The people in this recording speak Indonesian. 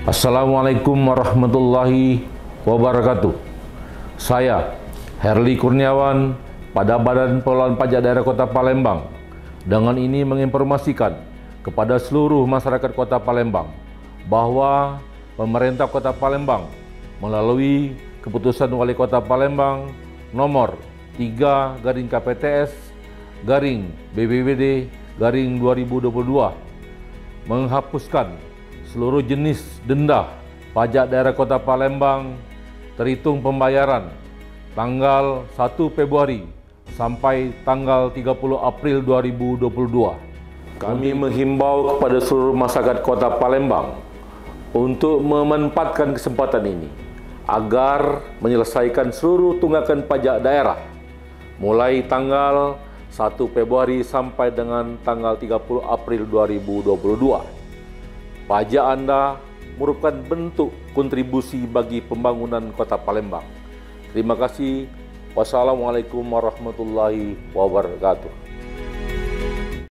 Assalamualaikum warahmatullahi wabarakatuh. Saya, Herli Kurniawan, pada Badan Pengelolaan Pajak Daerah Kota Palembang, dengan ini menginformasikan kepada seluruh masyarakat Kota Palembang bahwa pemerintah Kota Palembang melalui keputusan Wali Kota Palembang nomor 3/KPTS/BPBD/2022 menghapuskan seluruh jenis denda pajak daerah Kota Palembang terhitung pembayaran tanggal 1 Februari sampai tanggal 30 April 2022. Kami menghimbau kepada seluruh masyarakat Kota Palembang untuk memanfaatkan kesempatan ini agar menyelesaikan seluruh tunggakan pajak daerah mulai tanggal 1 Februari sampai dengan tanggal 30 April 2022. Pajak Anda merupakan bentuk kontribusi bagi pembangunan Kota Palembang. Terima kasih. Wassalamualaikum warahmatullahi wabarakatuh.